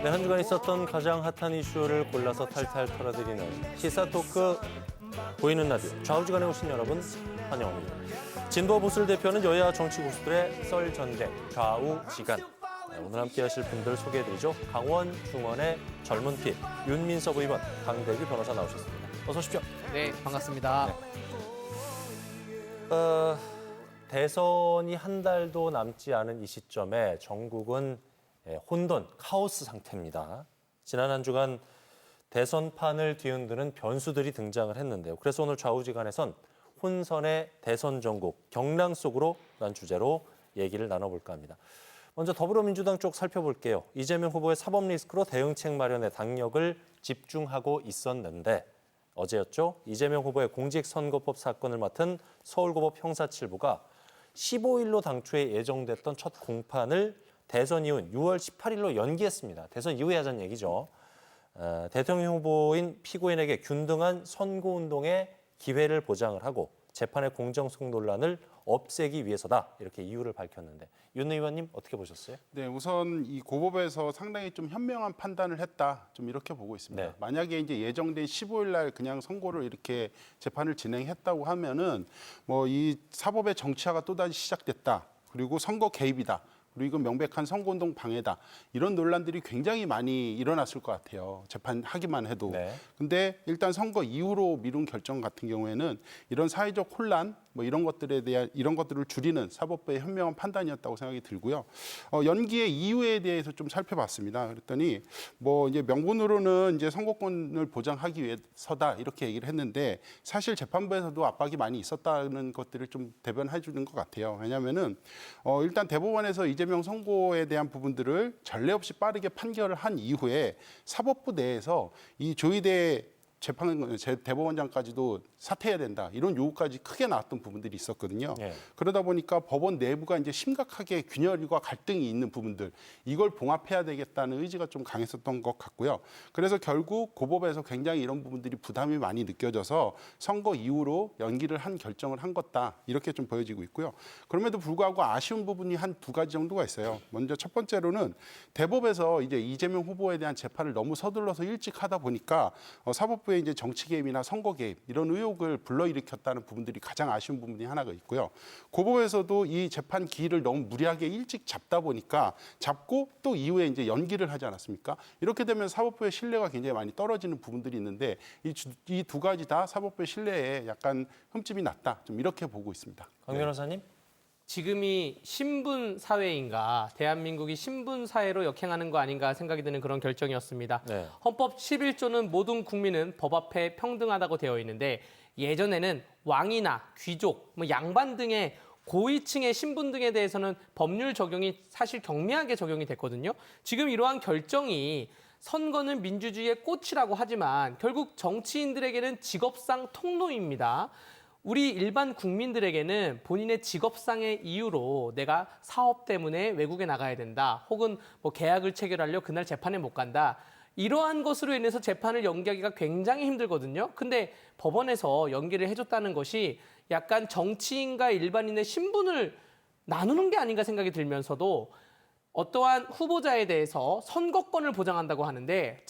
네, 한 주간 있었던 가장 핫한 이슈를 골라서 탈탈 털어드리는 시사 토크 보이는 라디오. 좌우지간에 오신 여러분 환영합니다. 진보 보수를 대표하는 여야 정치 고수들의 썰 전쟁 좌우지간. 네, 오늘 함께 하실 분들 소개해드리죠. 강원 중원의 젊은 피 윤민석 의원, 강대규 변호사 나오셨습니다. 어서 오십시오. 네, 반갑습니다. 대선이 한 달도 남지 않은 이 시점에 전국은 혼돈, 카오스 상태입니다. 지난 한 주간 대선판을 뒤흔드는 변수들이 등장을 했는데요. 그래서 오늘 좌우지간에선 혼선의 대선 전국, 경랑 속으로 란 주제로 얘기를 나눠볼까 합니다. 먼저 더불어민주당 쪽 살펴볼게요. 이재명 후보의 사법 리스크로 대응책 마련에 당력을 집중하고 있었는데 어제였죠. 이재명 후보의 공직선거법 사건을 맡은 서울고법 형사7부가 15일로 당초에 예정됐던 첫 공판을 대선 이후 6월 18일로 연기했습니다. 대선 이후에 하자는 얘기죠. 대통령 후보인 피고인에게 균등한 선거운동의 기회를 보장을 하고 재판의 공정성 논란을 없애기 위해서다. 이렇게 이유를 밝혔는데 윤 의원님 어떻게 보셨어요? 네, 우선 이 고법에서 상당히 좀 현명한 판단을 했다. 좀 이렇게 보고 있습니다. 네. 만약에 이제 예정된 15일 날 그냥 선고를 이렇게 재판을 진행했다고 하면은 뭐 이 사법의 정치화가 또다시 시작됐다. 그리고 선거 개입이다. 그리고 이건 명백한 선거운동 방해다. 이런 논란들이 굉장히 많이 일어났을 것 같아요. 재판하기만 해도. 네. 근데 일단 선거 이후로 미룬 결정 같은 경우에는 이런 사회적 혼란 뭐 이런 것들에 대한 이런 것들을 줄이는 사법부의 현명한 판단이었다고 생각이 들고요. 연기의 이유에 대해서 좀 살펴봤습니다. 그랬더니 뭐 이제 명분으로는 이제 선거권을 보장하기 위해서다 이렇게 얘기를 했는데 사실 재판부에서도 압박이 많이 있었다는 것들을 좀 대변해 주는 것 같아요. 왜냐하면은 일단 대법원에서 이재명 선고에 대한 부분들을 전례 없이 빠르게 판결을 한 이후에 사법부 내에서 이 조희대 대법원장까지도 사퇴해야 된다. 이런 요구까지 크게 나왔던 부분들이 있었거든요. 네. 그러다 보니까 법원 내부가 이제 심각하게 균열과 갈등이 있는 부분들, 이걸 봉합해야 되겠다는 의지가 좀 강했었던 것 같고요. 그래서 결국 고법에서 굉장히 이런 부분들이 부담이 많이 느껴져서 선거 이후로 연기를 한 결정을 한 것다. 이렇게 좀 보여지고 있고요. 그럼에도 불구하고 아쉬운 부분이 한 두 가지 정도가 있어요. 먼저 첫 번째로는 대법에서 이제 이재명 후보에 대한 재판을 너무 서둘러서 일찍 하다 보니까 사법부의 이제 정치 개입이나 선거 개입 이런 의혹을 불러일으켰다는 부분들이 가장 아쉬운 부분이 하나가 있고요. 고법에서도 이 재판 기일을 너무 무리하게 일찍 잡다 보니까 잡고 또 이후에 이제 연기를 하지 않았습니까? 이렇게 되면 사법부의 신뢰가 굉장히 많이 떨어지는 부분들이 있는데 이 두 가지 다 사법부의 신뢰에 약간 흠집이 났다. 좀 이렇게 보고 있습니다. 강 변호사님? 지금이 신분 사회인가, 대한민국이 신분 사회로 역행하는 거 아닌가 생각이 드는 그런 결정이었습니다. 네. 헌법 11조는 모든 국민은 법 앞에 평등하다고 되어 있는데 예전에는 왕이나 귀족, 뭐 양반 등의 고위층의 신분 등에 대해서는 법률 적용이 사실 경미하게 적용이 됐거든요. 지금 이러한 결정이 선거는 민주주의의 꽃이라고 하지만 결국 정치인들에게는 직업상 통로입니다. 우리 일반 국민들에게는 본인의 직업상의 이유로 내가 사업 때문에 외국에 나가야 된다. 혹은 뭐 계약을 체결하려 그날 재판에 못 간다. 이러한 것으로 인해서 재판을 연기하기가 굉장히 힘들거든요. 근데 법원에서 연기를 해줬다는 것이 약간 정치인과 일반인의 신분을 나누는 게 아닌가 생각이 들면서도 어떠한 후보자에 대해서 선거권을 보장한다고 하는데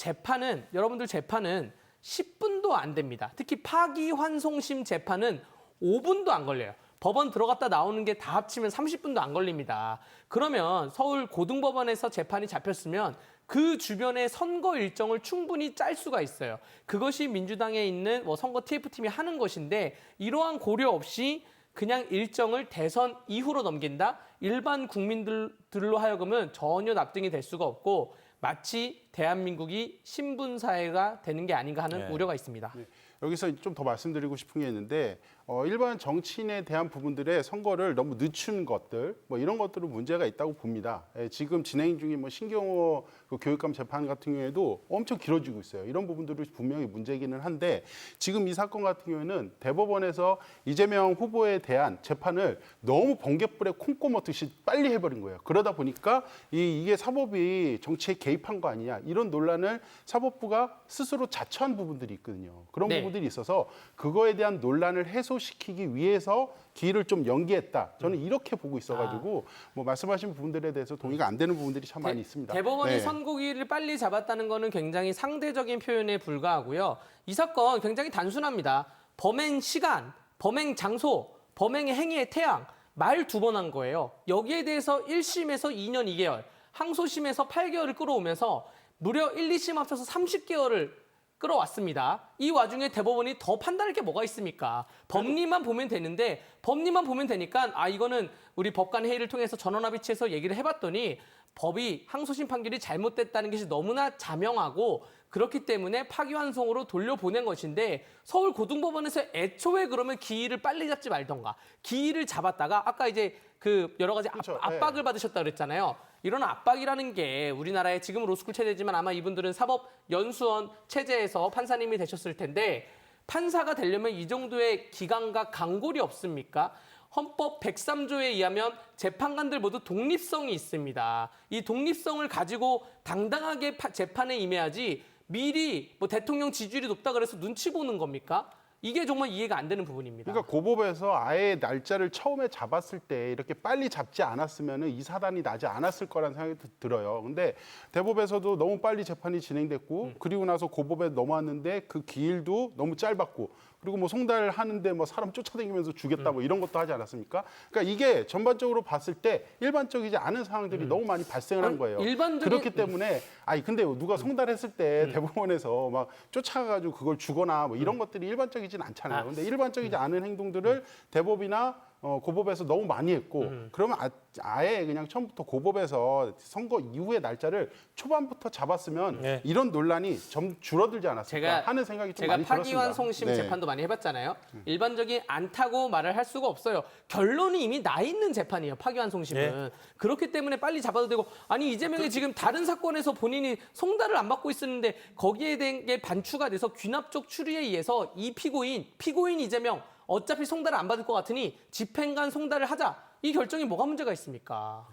여러분들 재판은 10분도 안 됩니다. 특히 파기환송심 재판은 5분도 안 걸려요. 법원 들어갔다 나오는 게 다 합치면 30분도 안 걸립니다. 그러면 서울 고등법원에서 재판이 잡혔으면 그 주변의 선거 일정을 충분히 짤 수가 있어요. 그것이 민주당에 있는 선거 TF팀이 하는 것인데 이러한 고려 없이 그냥 일정을 대선 이후로 넘긴다? 일반 국민들로 하여금은 전혀 납득이 될 수가 없고 마치 대한민국이 신분사회가 되는 게 아닌가 하는 우려가 있습니다. 네. 여기서 좀 더 말씀드리고 싶은 게 있는데 일반 정치인에 대한 부분들의 선거를 너무 늦춘 것들 뭐 이런 것들은 문제가 있다고 봅니다. 지금 진행 중인 뭐 신경호 그 교육감 재판 같은 경우에도 엄청 길어지고 있어요. 이런 부분들이 분명히 문제이기는 한데 지금 이 사건 같은 경우에는 대법원에서 이재명 후보에 대한 재판을 너무 번갯불에 콩 꼽았듯이 빨리 해버린 거예요. 그러다 보니까 이게 사법이 정치에 개입한 거 아니냐 이런 논란을 사법부가 스스로 자처한 부분들이 있거든요. 그런 네. 부분들이 있어서 그거에 대한 논란을 해소시키기 위해서 기일을 좀 연기했다. 저는 이렇게 보고 있어가지고 뭐 말씀하신 부분들에 대해서 동의가 안 되는 부분들이 참 많이 있습니다. 대법원이 네. 선고기일을 빨리 잡았다는 거는 굉장히 상대적인 표현에 불과하고요. 이 사건 굉장히 단순합니다. 범행 시간, 범행 장소, 범행의 행위의 태양, 말 2번 한 거예요. 여기에 대해서 1심에서 2년 2개월, 항소심에서 8개월을 끌어오면서 무려 1, 2심 합쳐서 30개월을 끌어왔습니다. 이 와중에 대법원이 더 판단할 게 뭐가 있습니까? 법리만 보면 되는데 법리만 보면 되니까 이거는 우리 법관 회의를 통해서 전원합의체에서 얘기를 해봤더니 법이 항소심 판결이 잘못됐다는 것이 너무나 자명하고 그렇기 때문에 파기환송으로 돌려보낸 것인데 서울고등법원에서 애초에 그러면 기일을 빨리 잡지 말던가 기일을 잡았다가 아까 이제 그 여러 가지 그렇죠. 압박을 받으셨다 그랬잖아요. 이런 압박이라는 게 우리나라의 지금 로스쿨 체제지만 아마 이분들은 사법연수원 체제에서 판사님이 되셨을 텐데 판사가 되려면 이 정도의 기간과 간골이 없습니까? 헌법 103조에 의하면 재판관들 모두 독립성이 있습니다. 이 독립성을 가지고 당당하게 재판에 임해야지 미리 뭐 대통령 지지율이 높다 그래서 눈치 보는 겁니까? 이게 정말 이해가 안 되는 부분입니다. 그러니까 고법에서 아예 날짜를 처음에 잡았을 때 이렇게 빨리 잡지 않았으면 이 사단이 나지 않았을 거라는 생각이 들어요. 근데 대법에서도 너무 빨리 재판이 진행됐고 그리고 나서 고법에 넘어왔는데 그 기일도 너무 짧았고 그리고 뭐 송달하는데 뭐 사람 쫓아다니면서 죽였다 뭐 이런 것도 하지 않았습니까? 그러니까 이게 전반적으로 봤을 때 일반적이지 않은 상황들이 너무 많이 발생을 한 거예요. 그렇기 때문에 근데 누가 송달했을 때 대법원에서 막 쫓아가가지고 그걸 주거나 뭐 이런 것들이 일반적이진 않잖아요. 근데 일반적이지 않은 행동들을 대법이나 고법에서 너무 많이 했고 그러면 아예 그냥 처음부터 고법에서 선거 이후의 날짜를 초반부터 잡았으면 네. 이런 논란이 좀 줄어들지 않았을까 하는 생각이 좀 많이 들었습니다. 제가 파기환송심 재판도 많이 해봤잖아요. 일반적인 않다고 말을 할 수가 없어요. 결론이 이미 나 있는 재판이에요. 파기환송심은. 그렇기 때문에 빨리 잡아도 되고 이재명이 지금 다른 사건에서 본인이 송달을 안 받고 있었는데 거기에 대한 게 반추가 돼서 귀납적 추리에 의해서 이 피고인 이재명 어차피 송달을 안 받을 것 같으니 집행관 송달을 하자. 이 결정이 뭐가 문제가 있습니까?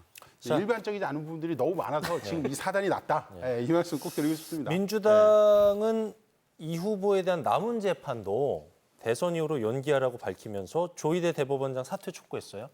일반적이지 않은 부분들이 너무 많아서 지금 이 사단이 났다. 이 말씀 꼭 드리고 싶습니다. 민주당은 이 후보에 대한 남은 재판도 대선 이후로 연기하라고 밝히면서 조희대 대법원장 사퇴 촉구했어요.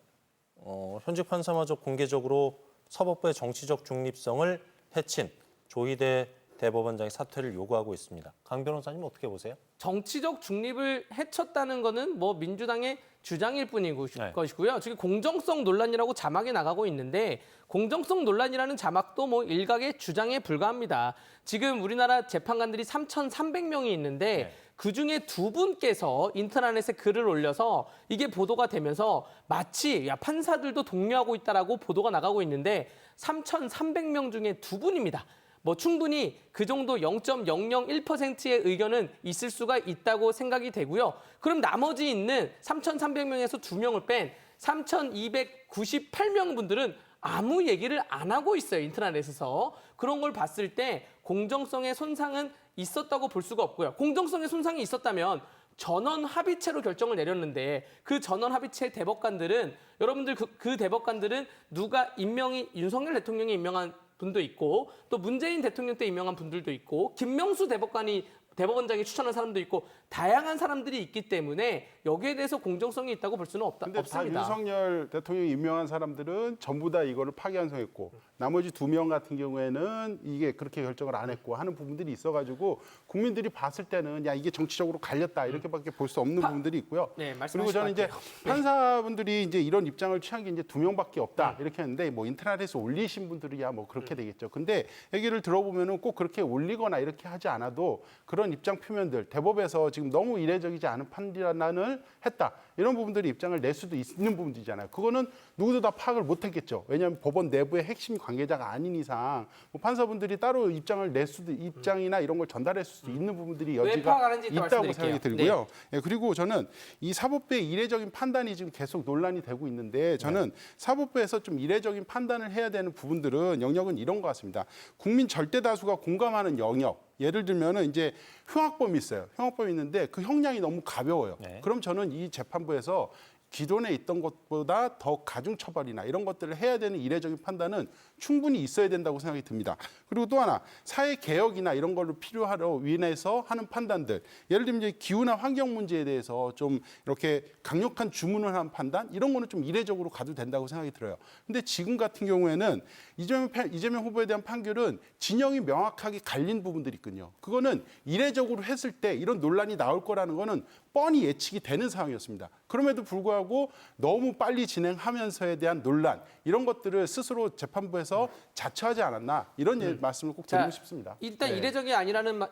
현직 판사마저 공개적으로 사법부의 정치적 중립성을 해친 조희대 대법원장의 사퇴를 요구하고 있습니다. 강 변호사님 어떻게 보세요? 정치적 중립을 해쳤다는 거는 뭐 민주당의 주장일 뿐이고 것이고요. 지금 공정성 논란이라고 자막이 나가고 있는데 공정성 논란이라는 자막도 뭐 일각의 주장에 불과합니다. 지금 우리나라 재판관들이 3,300명이 있는데 그중에 2분께서 인터넷에 글을 올려서 이게 보도가 되면서 마치 판사들도 독려하고 있다라고 보도가 나가고 있는데 3,300명 중에 2분입니다. 뭐 충분히 그 정도 0.001%의 의견은 있을 수가 있다고 생각이 되고요. 그럼 나머지 있는 3,300명에서 2명을 뺀 3,298명 분들은 아무 얘기를 안 하고 있어요. 인터넷에서. 그런 걸 봤을 때 공정성의 손상은 있었다고 볼 수가 없고요. 공정성의 손상이 있었다면 전원 합의체로 결정을 내렸는데 그 전원 합의체 대법관들은 여러분들 그 대법관들은 누가 임명이 윤석열 대통령이 임명한 분도 있고 또 문재인 대통령 때 임명한 분들도 있고 김명수 대법원장이 추천한 사람도 있고 다양한 사람들이 있기 때문에 여기에 대해서 공정성이 있다고 볼 수는 근데 없습니다. 다 윤석열 대통령이 임명한 사람들은 전부 다 이거를 파기환송했고 나머지 2명 같은 경우에는 이게 그렇게 결정을 안 했고 하는 부분들이 있어가지고 국민들이 봤을 때는 이게 정치적으로 갈렸다 이렇게밖에 볼 수 없는 부분들이 있고요. 네, 그리고 저는 이제 판사분들이 이제 이런 입장을 취한 게 이제 2명밖에 없다 이렇게 했는데 뭐 인터넷에서 올리신 분들이야 뭐 그렇게 되겠죠. 근데 얘기를 들어보면은 꼭 그렇게 올리거나 이렇게 하지 않아도 그런 입장 표면들 대법에서 지금 너무 이례적이지 않은 판단을 했다. 이런 부분들이 입장을 낼 수도 있는 부분들이잖아요. 그거는 누구도 다 파악을 못했겠죠. 왜냐하면 법원 내부의 핵심 관계자가 아닌 이상 뭐 판사분들이 따로 입장을 낼 수도 입장이나 이런 걸 전달할 수도 있는 부분들이 여지가 있다고 생각이 들고요. 네. 그리고 저는 이 사법부의 이례적인 판단이 지금 계속 논란이 되고 있는데 저는 사법부에서 좀 이례적인 판단을 해야 되는 부분들은 영역은 이런 것 같습니다. 국민 절대 다수가 공감하는 영역. 예를 들면은 이제 흉악범이 있어요. 흉악범이 있는데 그 형량이 너무 가벼워요. 그럼 저는 이 재판부에서 기존에 있던 것보다 더 가중 처벌이나 이런 것들을 해야 되는 이례적인 판단은 충분히 있어야 된다고 생각이 듭니다. 그리고 또 하나 사회 개혁이나 이런 걸로 필요하로 인해서 하는 판단들, 예를 들면 이제 기후나 환경 문제에 대해서 좀 이렇게 강력한 주문을 한 판단 이런 거는 좀 이례적으로 가도 된다고 생각이 들어요. 근데 지금 같은 경우에는 이재명 후보에 대한 판결은 진영이 명확하게 갈린 부분들이 있거든요. 그거는 이례적으로 했을 때 이런 논란이 나올 거라는 거는 뻔히 예측이 되는 상황이었습니다. 그럼에도 불구하고 너무 빨리 진행하면서에 대한 논란 이런 것들을 스스로 재판부에서 자처하지 않았나 이런 말씀을 꼭 드리고 싶습니다. 일단 네.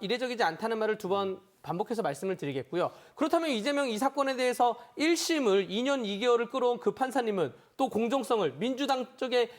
이례적이지 않다는 말을 두 번 반복해서 말씀을 드리겠고요. 그렇다면 이재명 이 사건에 대해서 1심을 2년 2개월을 끌어온 그 판사님은 또 공정성을 민주당 쪽에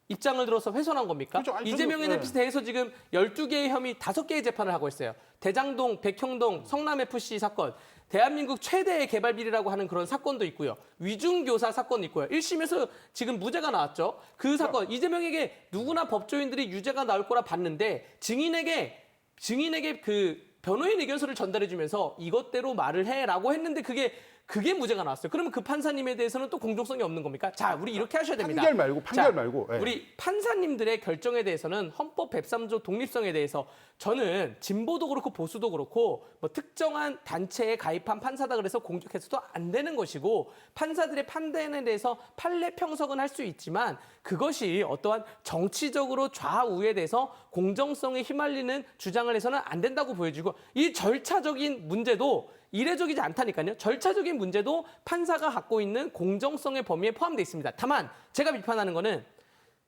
입장을 들어서 훼손한 겁니까? 그렇죠. 아니, 이재명에 네. 대해서 지금 12개의 혐의 5개의 재판을 하고 있어요. 대장동, 백형동, 성남FC 사건, 대한민국 최대의 개발 비리라고 하는 그런 사건도 있고요. 위중교사 사건도 있고요. 1심에서 지금 무죄가 나왔죠. 그 사건, 이재명에게 누구나 법조인들이 유죄가 나올 거라 봤는데 증인에게 그 변호인 의견서를 전달해주면서 이것대로 말을 해라고 했는데 그게 무죄가 나왔어요. 그러면 그 판사님에 대해서는 또 공정성이 없는 겁니까? 자, 우리 이렇게 하셔야 됩니다. 판결 말고. 네. 우리 판사님들의 결정에 대해서는 헌법 103조 독립성에 대해서 저는 진보도 그렇고 보수도 그렇고 뭐 특정한 단체에 가입한 판사다 그래서 공격해서도 안 되는 것이고 판사들의 판단에 대해서 판례 평석은 할 수 있지만 그것이 어떠한 정치적으로 좌우에 대해서 공정성에 휘말리는 주장을 해서는 안 된다고 보여지고 이 절차적인 문제도 이례적이지 않다니까요. 절차적인 문제도 판사가 갖고 있는 공정성의 범위에 포함되어 있습니다. 다만 제가 비판하는 거는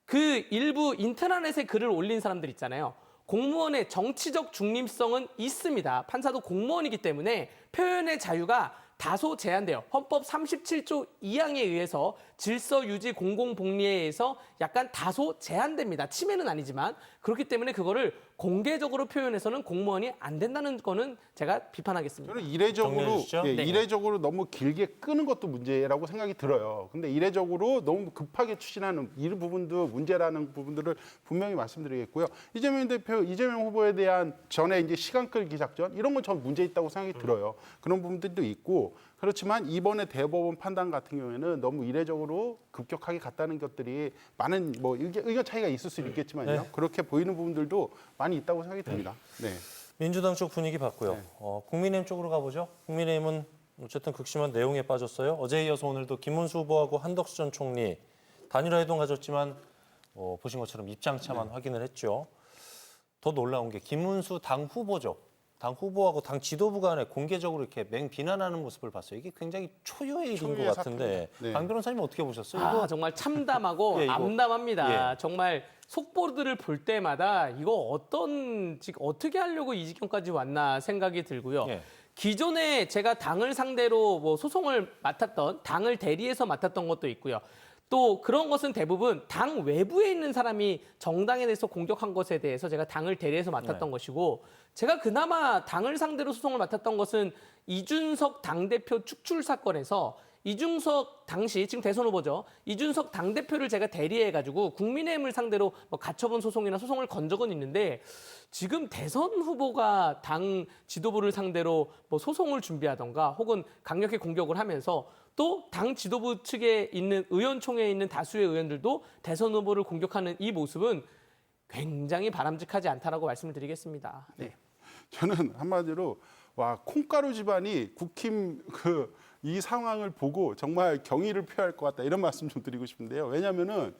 그 일부 인터넷에 글을 올린 사람들 있잖아요. 공무원의 정치적 중립성은 있습니다. 판사도 공무원이기 때문에 표현의 자유가 다소 제한돼요. 헌법 37조 2항에 의해서 질서 유지 공공복리에 의해서 약간 다소 제한됩니다. 침해는 아니지만 그렇기 때문에 그거를 공개적으로 표현해서는 공무원이 안 된다는 거는 제가 비판하겠습니다. 저는 정리해 이례적으로 너무 길게 끄는 것도 문제라고 생각이 들어요. 근데 이례적으로 너무 급하게 추진하는 이 부분도 문제라는 부분들을 분명히 말씀드리겠고요. 이재명 후보에 대한 전에 이제 시간 끌기 작전 이런 건 전 문제 있다고 생각이 들어요. 그런 부분들도 있고 그렇지만 이번에 대법원 판단 같은 경우에는 너무 이례적으로 급격하게 갔다는 것들이 많은 뭐 의견 차이가 있을 수 있겠지만요. 네. 그렇게 보이는 부분들도 많이 있다고 생각이 듭니다. 네. 민주당 쪽 분위기 봤고요. 네. 국민의힘 쪽으로 가보죠. 국민의힘은 어쨌든 극심한 내용에 빠졌어요. 어제에 이어서 오늘도 김문수 후보하고 한덕수 전 총리 단일화 회동 가졌지만 보신 것처럼 입장차만 확인을 했죠. 더 놀라운 게 김문수 당 후보죠. 당 후보하고 당 지도부 간에 공개적으로 이렇게 맹비난하는 모습을 봤어요. 이게 굉장히 초유의 일인 것 같은데 네. 강 변호사님 어떻게 보셨어요? 정말 참담하고 예, 이거. 암담합니다. 예. 정말 속보들을 볼 때마다 이거 어떻게 하려고 이 지경까지 왔나 생각이 들고요. 예. 기존에 제가 당을 상대로 뭐 소송을 맡았던 당을 대리해서 맡았던 것도 있고요. 또 그런 것은 대부분 당 외부에 있는 사람이 정당에 대해서 공격한 것에 대해서 제가 당을 대리해서 맡았던 것이고 제가 그나마 당을 상대로 소송을 맡았던 것은 이준석 당대표 축출 사건에서 이준석 당시 지금 대선 후보죠. 이준석 당대표를 제가 대리해가지고 국민의힘을 상대로 뭐 가처분 소송이나 소송을 건 적은 있는데 지금 대선 후보가 당 지도부를 상대로 뭐 소송을 준비하던가 혹은 강력히 공격을 하면서 또 당 지도부 측에 있는 의원총회에 있는 다수의 의원들도 대선 후보를 공격하는 이 모습은 굉장히 바람직하지 않다라고 말씀을 드리겠습니다. 네. 저는 한마디로 콩가루 집안이 국힘 이 상황을 보고 정말 경의를 표할 것 같다 이런 말씀 좀 드리고 싶은데요. 왜냐하면은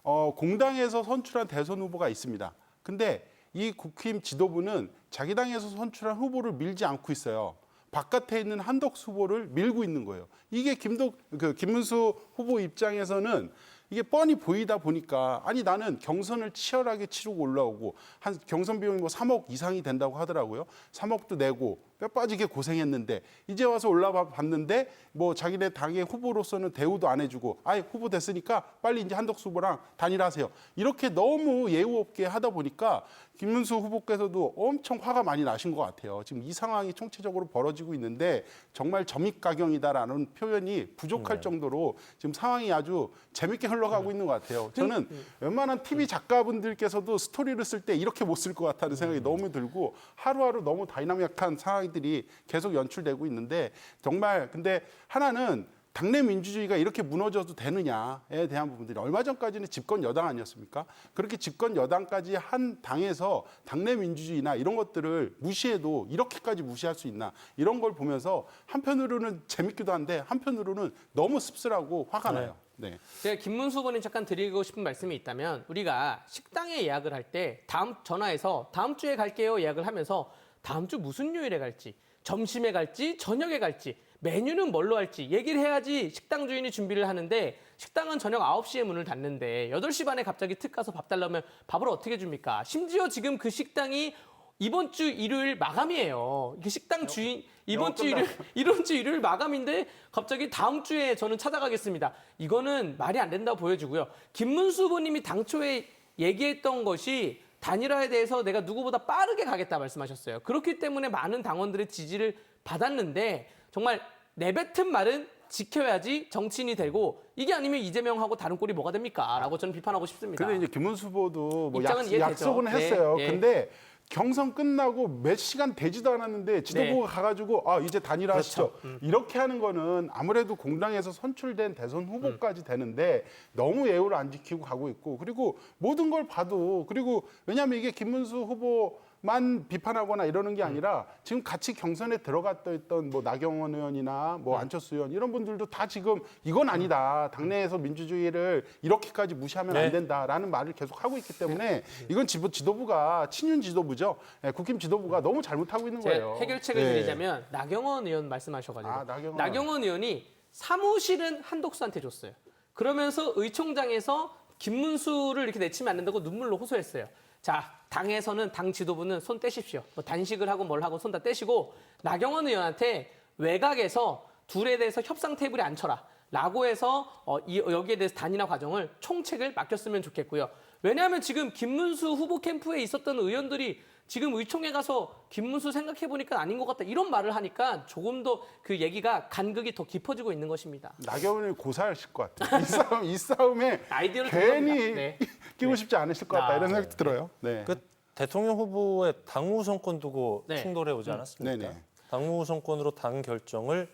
공당에서 선출한 대선 후보가 있습니다. 근데 이 국힘 지도부는 자기 당에서 선출한 후보를 밀지 않고 있어요. 바깥에 있는 한덕수 후보를 밀고 있는 거예요. 이게 김문수 후보 입장에서는 이게 뻔히 보이다 보니까 아니 나는 경선을 치열하게 치르고 올라오고 한 경선 비용이 뭐 3억 이상이 된다고 하더라고요. 3억도 내고 뼈 빠지게 고생했는데 이제 와서 올라와 봤는데 뭐 자기네 당의 후보로서는 대우도 안 해주고 아예 후보 됐으니까 빨리 이제 한덕수 후보랑 단일하세요. 이렇게 너무 예우 없게 하다 보니까 김문수 후보께서도 엄청 화가 많이 나신 것 같아요. 지금 이 상황이 총체적으로 벌어지고 있는데 정말 점입가경이다라는 표현이 부족할 정도로 지금 상황이 아주 재밌게 흘러가고 있는 것 같아요. 저는 웬만한 TV 작가분들께서도 스토리를 쓸 때 이렇게 못 쓸 것 같다는 생각이 너무 들고 하루하루 너무 다이나믹한 상황들이 계속 연출되고 있는데 정말 근데 하나는 당내 민주주의가 이렇게 무너져도 되느냐에 대한 부분들이 얼마 전까지는 집권 여당 아니었습니까? 그렇게 집권 여당까지 한 당에서 당내 민주주의나 이런 것들을 무시해도 이렇게까지 무시할 수 있나 이런 걸 보면서 한편으로는 재밌기도 한데 한편으로는 너무 씁쓸하고 화가 나요. 네. 제가 김문수 후보님 잠깐 드리고 싶은 말씀이 있다면 우리가 식당에 예약을 할 때 다음 전화해서 다음 주에 갈게요 예약을 하면서 다음 주 무슨 요일에 갈지 점심에 갈지 저녁에 갈지 메뉴는 뭘로 할지 얘기를 해야지 식당 주인이 준비를 하는데 식당은 저녁 9시에 문을 닫는데 8시 반에 갑자기 특 가서 밥 달라면 밥을 어떻게 줍니까? 심지어 지금 그 식당이 이번 주 일요일 마감이에요. 이게 식당 주인 이번 주 일요일 마감인데 갑자기 다음 주에 저는 찾아가겠습니다. 이거는 말이 안 된다고 보여지고요. 김문수 후보님이 당초에 얘기했던 것이 단일화에 대해서 내가 누구보다 빠르게 가겠다 말씀하셨어요. 그렇기 때문에 많은 당원들의 지지를 받았는데 정말 내뱉은 말은 지켜야지 정치인이 되고 이게 아니면 이재명하고 다른 꼴이 뭐가 됩니까? 라고 저는 비판하고 싶습니다. 근데 이제 김문수 후보도 뭐 입장은 이해되죠. 약속은 네, 했어요. 예. 근데 경선 끝나고 몇 시간 되지도 않았는데 지도부가 가가지고 이제 단일화하시죠. 이렇게 하는 거는 아무래도 공당에서 선출된 대선 후보까지 되는데 너무 예우를 안 지키고 가고 있고 그리고 모든 걸 봐도 그리고 왜냐하면 이게 김문수 후보만 비판하거나 이러는 게 아니라 지금 같이 경선에 들어갔던 뭐 나경원 의원이나 뭐 안철수 의원 이런 분들도 다 지금 이건 아니다. 당내에서 민주주의를 이렇게까지 무시하면 안 된다라는 말을 계속 하고 있기 때문에 이건 지도부가 친윤 지도부죠. 예, 국힘 지도부가 너무 잘못하고 있는 거예요. 제가 해결책을 네. 드리자면 나경원 의원 말씀하셔가지고 나경원 의원이 사무실은 한독수한테 줬어요. 그러면서 의총장에서 김문수를 이렇게 내치면 안 된다고 눈물로 호소했어요. 자, 당에서는 당 지도부는 손 떼십시오. 뭐 단식을 하고 뭘 하고 손 다 떼시고 나경원 의원한테 외곽에서 둘에 대해서 협상 테이블에 앉혀라. 라고 해서 여기에 대해서 단일화 과정을 총책을 맡겼으면 좋겠고요. 왜냐하면 지금 김문수 후보 캠프에 있었던 의원들이 지금 의총에 가서 김문수 생각해보니까 아닌 것 같다. 이런 말을 하니까 조금 더 그 얘기가 간극이 더 깊어지고 있는 것입니다. 나경원을 고사하실 것 같아요. 이 싸움에 아이디어를 괜히 네. 끼고 싶지 않으실 것 같다 이런 생각도 들어요. 네. 그 대통령 후보의 당무 우선권 두고 네. 충돌해 오지 않았습니까? 네네. 당무 우선권으로 당 결정을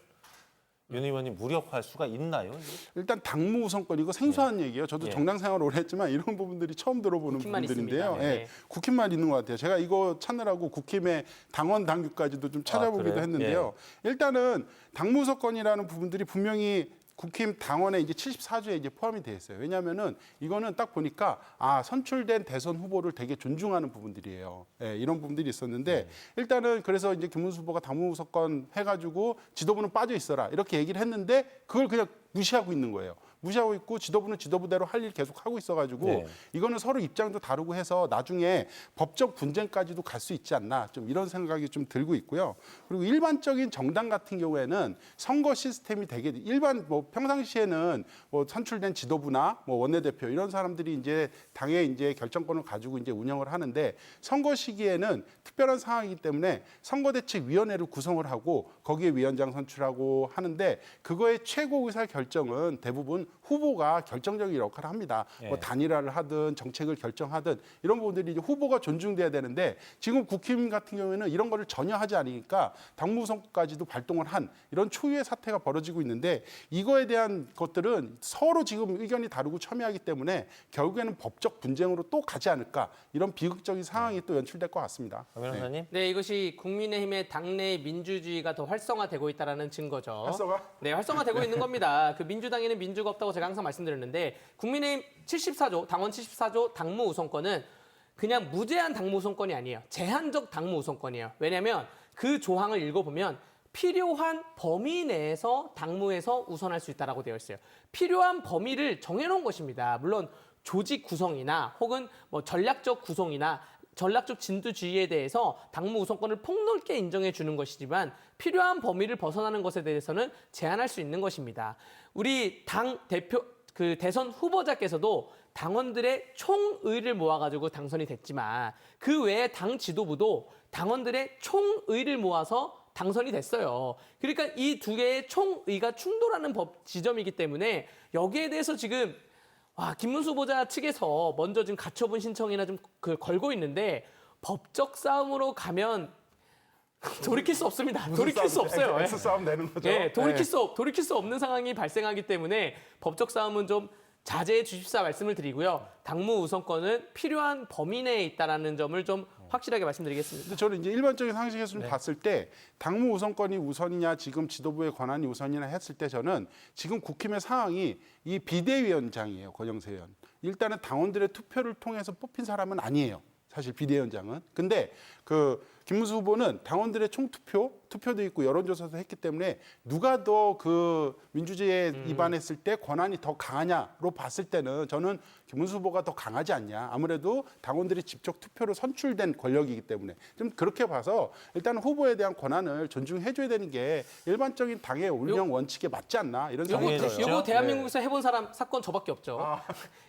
윤 의원이 무력화할 수가 있나요? 일단 당무 우선권 이거 생소한 얘기예요. 저도 예. 정당 생활을 오래 했지만 이런 부분들이 처음 들어보는 국힘만 부분들인데요. 있습니다. 네. 예, 국힘만 있는 것 같아요. 제가 이거 찾느라고 국힘의 당원 당규까지도 좀 찾아보기도 그래요? 했는데요. 일단은 당무 우선권이라는 부분들이 분명히 국힘 당원에 이제 74조에 이제 포함이 되어 있어요. 왜냐하면은 이거는 딱 보니까 선출된 대선 후보를 되게 존중하는 부분들이에요. 예, 이런 부분들이 있었는데 일단은 그래서 이제 김문수 후보가 당무 우선권 해가지고 지도부는 빠져 있어라 이렇게 얘기를 했는데 그걸 그냥 무시하고 있는 거예요. 무시하고 있고 지도부는 지도부대로 할 일 계속 하고 있어가지고 네. 이거는 서로 입장도 다르고 해서 나중에 법적 분쟁까지도 갈 수 있지 않나 좀 이런 생각이 좀 들고 있고요. 그리고 일반적인 정당 같은 경우에는 선거 시스템이 되게 일반 뭐 평상시에는 뭐 선출된 지도부나 뭐 원내대표 이런 사람들이 이제 당의 이제 결정권을 가지고 이제 운영을 하는데 선거 시기에는 특별한 상황이기 때문에 선거대책위원회를 구성을 하고 거기에 위원장 선출하고 하는데 그거의 최고 의사 결정은 대부분 후보가 결정적인 역할을 합니다. 뭐 단일화를 하든 정책을 결정하든 이런 부분들이 이제 후보가 존중돼야 되는데 지금 국힘 같은 경우에는 이런 거를 전혀 하지 않으니까 당무선까지도 발동을 한 이런 초유의 사태가 벌어지고 있는데 이거에 대한 것들은 서로 지금 의견이 다르고 첨예하기 때문에 결국에는 법적 분쟁으로 또 가지 않을까 이런 비극적인 상황이 또 연출될 것 같습니다. 박 변호사님? 네, 이것이 국민의힘의 당내 민주주의가 더 활성화되고 있다는 증거죠. 활성화? 네, 활성화되고 있는 겁니다. 그 민주당에는 민주가 없다고 제가 항상 말씀드렸는데 국민의힘 74조, 당원 74조 당무 우선권은 그냥 무제한 당무 우선권이 아니에요. 제한적 당무 우선권이에요. 왜냐하면 그 조항을 읽어보면 필요한 범위 내에서 당무에서 우선할 수 있다라고 되어 있어요. 필요한 범위를 정해놓은 것입니다. 물론 조직 구성이나 혹은 뭐 전략적 구성이나 전략적 진두지휘에 대해서 당무 우선권을 폭넓게 인정해 주는 것이지만 필요한 범위를 벗어나는 것에 대해서는 제한할 수 있는 것입니다. 우리 당 대표 그 대선 후보자께서도 당원들의 총의를 모아가지고 당선이 됐지만 그 외에 당 지도부도 당원들의 총의를 모아서 당선이 됐어요. 그러니까 이 두 개의 총의가 충돌하는 지점이기 때문에 여기에 대해서 지금 김문수 후보자 측에서 먼저 지금 가처분 신청이나 좀 걸고 있는데 법적 싸움으로 가면 돌이킬 수 없습니다. 돌이킬 수 없어요. X 싸움 내는 거죠. 예, 돌이킬 수 없는 상황이 발생하기 때문에 법적 싸움은 좀 자제해 주십사 말씀을 드리고요. 당무 우선권은 필요한 범위 내에 있다라는 점을 좀 확실하게 말씀드리겠습니다. 근데 저는 이제 일반적인 상식에서 좀 봤을 때 당무 우선권이 우선이냐 지금 지도부의 권한이 우선이냐 했을 때 저는 지금 국힘의 상황이 이 비대위원장이에요. 권영세 의원. 일단은 당원들의 투표를 통해서 뽑힌 사람은 아니에요. 사실 비대위원장은. 근데 그 김문수 후보는 당원들의 투표도 있고 여론조사도 했기 때문에 누가 더 그 민주주의에 위반했을 때 권한이 더 강하냐로 봤을 때는 저는 김문수 후보가 더 강하지 않냐. 아무래도 당원들이 직접 투표로 선출된 권력이기 때문에 좀 그렇게 봐서 일단 후보에 대한 권한을 존중해줘야 되는 게 일반적인 당의 운영 원칙에 맞지 않나 이런 생각이 들어요. 요거 대한민국에서 해본 사람 사건 저밖에 없죠.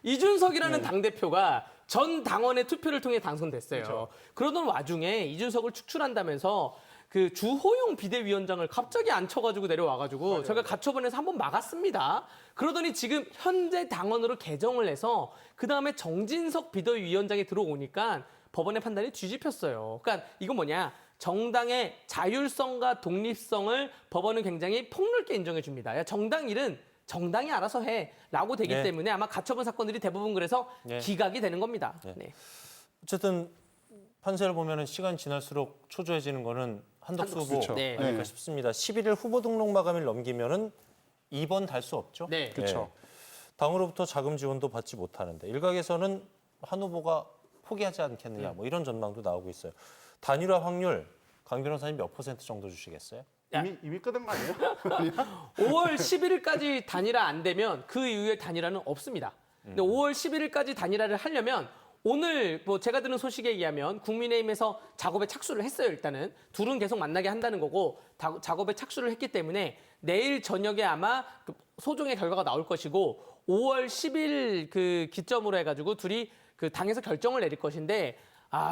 이준석이라는 당대표가 전 당원의 투표를 통해 당선됐어요. 그러던 와중에 이준석을 축출한다면서 그 주호영 비대위원장을 갑자기 앉혀가지고 내려와가지고 저희가 가처분해서 한번 막았습니다. 그러더니 지금 현재 당원으로 개정을 해서 그 다음에 정진석 비대위원장이 들어오니까 법원의 판단이 뒤집혔어요. 그러니까 이건 뭐냐? 정당의 자율성과 독립성을 법원은 굉장히 폭넓게 인정해 줍니다. 야, 정당 일은 정당이 알아서 해라고 되기 네. 때문에 아마 가처분 사건들이 대부분 그래서 네. 기각이 되는 겁니다. 네. 네. 어쨌든 판세를 보면은 시간 지날수록 초조해지는 거는 한덕수 후보 그렇죠. 네. 아닐까 싶습니다. 11일 후보 등록 마감일 넘기면은 2번 달 수 없죠. 네. 그렇죠. 당으로부터 자금 지원도 받지 못하는데 일각에서는 한 후보가 포기하지 않겠느냐 뭐 이런 전망도 나오고 있어요. 단일화 확률 강 변호사님 몇 % 정도 주시겠어요? 이미 끄는 거 아니에요? 5월 11일까지 단일화 안 되면 그 이후에 단일화는 없습니다. 근데 5월 11일까지 단일화를 하려면 오늘 뭐 제가 들은 소식에 의하면 국민의힘에서 작업에 착수를 했어요. 일단은 둘은 계속 만나게 한다는 거고 작업에 착수를 했기 때문에 내일 저녁에 아마 그 소정의 결과가 나올 것이고 5월 10일 그 기점으로 해가지고 둘이 그 당에서 결정을 내릴 것인데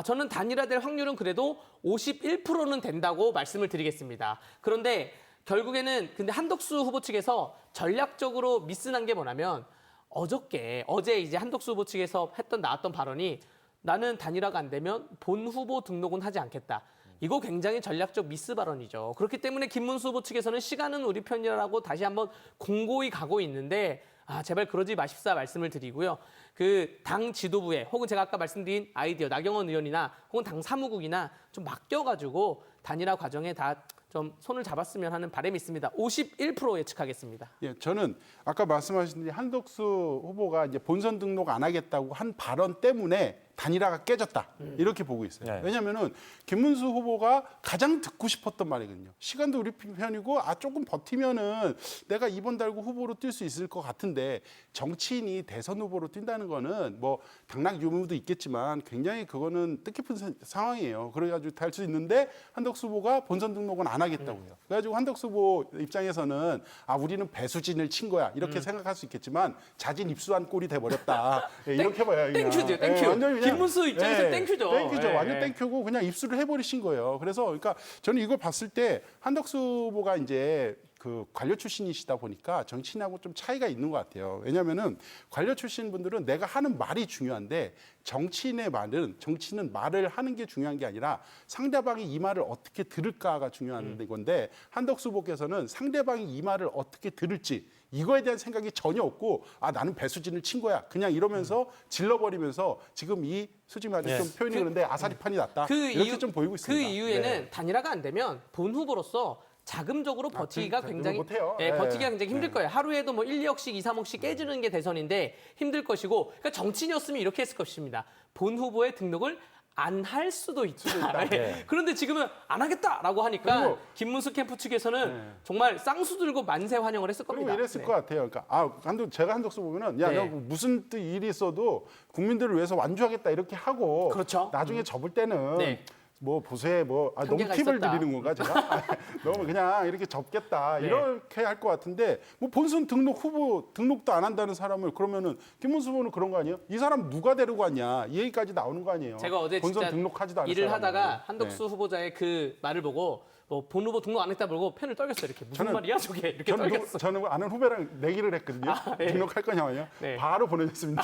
저는 단일화될 확률은 그래도 51%는 된다고 말씀을 드리겠습니다. 그런데 결국에는 근데 한덕수 후보 측에서 전략적으로 미스난 게 뭐냐면 어제 이제 한덕수 후보 측에서 나왔던 발언이 나는 단일화가 안 되면 본 후보 등록은 하지 않겠다. 이거 굉장히 전략적 미스 발언이죠. 그렇기 때문에 김문수 후보 측에서는 시간은 우리 편이라고 다시 한번 공고히 가고 있는데 제발 그러지 마십사 말씀을 드리고요. 그 당 지도부에 혹은 제가 아까 말씀드린 아이디어 나경원 의원이나 혹은 당 사무국이나 좀 맡겨가지고 단일화 과정에 다 좀 손을 잡았으면 하는 바람이 있습니다. 51% 예측하겠습니다. 예, 저는 아까 말씀하신 한덕수 후보가 이제 본선 등록 안 하겠다고 한 발언 때문에 단일화가 깨졌다 이렇게 보고 있어요. 네. 왜냐하면은 김문수 후보가 가장 듣고 싶었던 말이거든요. 시간도 우리 편이고 조금 버티면은 내가 이번 달고 후보로 뛸 수 있을 것 같은데 정치인이 대선 후보로 뛴다는 거는 뭐 당락 유무도 있겠지만 굉장히 그거는 뜻깊은 상황이에요. 그래가지고 할 수 있는데 한덕수 후보가 본선 등록은 안 하겠다고요. 그래가지고 한덕수 후보 입장에서는 우리는 배수진을 친 거야 이렇게 생각할 수 있겠지만 자진 입수한 꼴이 돼버렸다. 이렇게 봐요. 땡큐죠, 땡큐. 완전히 그냥 김문수 입장에서 땡큐죠. 땡큐죠. 예, 완전 예. 땡큐고 그냥 입수를 해버리신 거예요. 그래서 그러니까 저는 이걸 봤을 때 한덕수 후보가 이제 그 관료 출신이시다 보니까 정치인하고 좀 차이가 있는 것 같아요. 왜냐하면은 관료 출신 분들은 내가 하는 말이 중요한데 정치인은 말을 하는 게 중요한 게 아니라 상대방이 이 말을 어떻게 들을까가 중요한 건데 한덕수 후보께서는 상대방이 이 말을 어떻게 들을지 이거에 대한 생각이 전혀 없고 나는 배수진을 친 거야. 그냥 이러면서 질러버리면서 지금 이 솔직히 말해서 좀 표현이 그런데 아사리판이 났다. 이렇게 좀 보이고 있습니다. 그 이후에는 단일화가 안 되면 본 후보로서 자금적으로 버티기가 굉장히 못해요. 버티기가 굉장히 힘들 거예요. 하루에도 뭐 1, 2억씩, 2, 3억씩 깨지는 게 대선인데 힘들 것이고 그러니까 정치인이었으면 이렇게 했을 것입니다. 본 후보의 등록을 안 할 수도 있다. 네. 그런데 지금은 안 하겠다라고 하니까 그리고 김문수 캠프 측에서는 정말 쌍수 들고 만세 환영을 했을 그리고 겁니다. 이랬을 것 같아요. 그러니까 제가 한덕수 보면은 네. 너 무슨 일이 있어도 국민들을 위해서 완주하겠다 이렇게 하고 그렇죠. 나중에 접을 때는 네. 뭐 보세 너무 한계가 팁을 있었다. 드리는 건가 제가? 너무 그냥 이렇게 접겠다 네. 이렇게 할 것 같은데 뭐 본선 후보 등록도 안 한다는 사람을 그러면은 김문수 후보는 그런 거 아니에요? 이 사람 누가 데리고 왔냐 이 얘기까지 나오는 거 아니에요? 제가 어제 본선 진짜 등록하지도 않은 일을 사람을. 하다가 한덕수 후보자의 그 말을 보고 본 후보 등록 안 했다 보고 펜을 떨겼어요. 이렇게 무슨 저는- 말이야 저게 이렇게 떨겼어. 저는 아는 후배랑 내기를 했거든요. 네. 등록할 거냐고요. 네. 바로 보내줬습니다.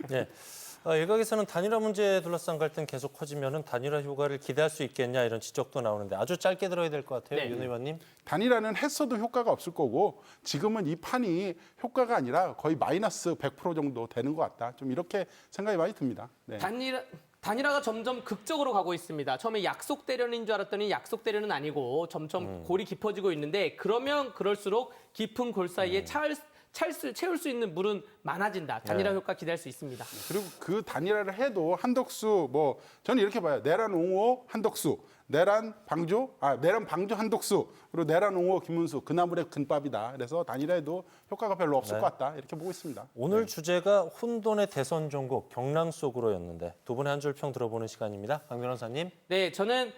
네. 일각에서는 단일화 문제에 둘러싼 갈등 계속 커지면은 단일화 효과를 기대할 수 있겠냐 이런 지적도 나오는데 아주 짧게 들어야 될 것 같아요, 네. 윤 의원님. 단일화는 했어도 효과가 없을 거고 지금은 이 판이 효과가 아니라 거의 마이너스 100% 정도 되는 것 같다. 좀 이렇게 생각이 많이 듭니다. 네. 단일화가 점점 극적으로 가고 있습니다. 처음에 약속 대련인 줄 알았더니 약속 대련은 아니고 점점 골이 깊어지고 있는데 그러면 그럴수록 깊은 골 사이에 채울 수 있는 물은 많아진다. 단일화 네. 효과 기대할 수 있습니다. 그리고 그 단일화를 해도 한덕수 뭐 저는 이렇게 봐요. 내란 옹호 한덕수, 내란 방조 한덕수, 그리고 내란 옹호 김문수 그나물의 금밥이다. 그래서 단일화에도 효과가 별로 없을 네. 것 같다. 이렇게 보고 있습니다. 오늘 주제가 혼돈의 대선 종국 경랑 속으로였는데 두 분의 한 줄 평 들어보는 시간입니다. 강 변호사님. 네, 저는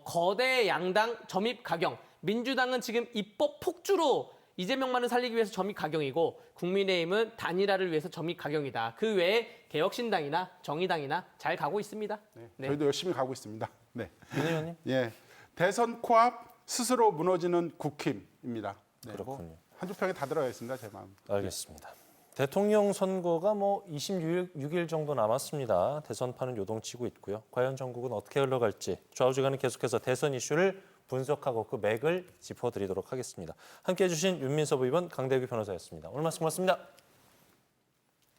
거대 양당 점입 가경. 민주당은 지금 입법 폭주로 이재명만을 살리기 위해서 점입 가경이고 국민의힘은 단일화를 위해서 점입 가경이다. 그 외에 개혁신당이나 정의당이나 잘 가고 있습니다. 네. 저희도 열심히 가고 있습니다. 네. 윤 의원님. 예. 대선 코앞 스스로 무너지는 국힘입니다. 네, 그렇군요. 한 줄 평에 다 들어가 있습니다. 제 마음. 알겠습니다. 대통령 선거가 26일 정도 남았습니다. 대선판은 요동치고 있고요. 과연 전국은 어떻게 흘러갈지 좌우지간은 계속해서 대선 이슈를 분석하고 그 맥을 짚어드리도록 하겠습니다. 함께해 주신 윤민서 의원, 강대규 변호사였습니다. 오늘 말씀 고맙습니다.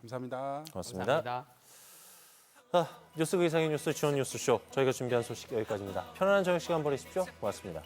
감사합니다. 고맙습니다. 감사합니다. 뉴스 그 이상의 뉴스 지원 뉴스쇼 저희가 준비한 소식 여기까지입니다. 편안한 저녁 시간 보내십시오. 고맙습니다.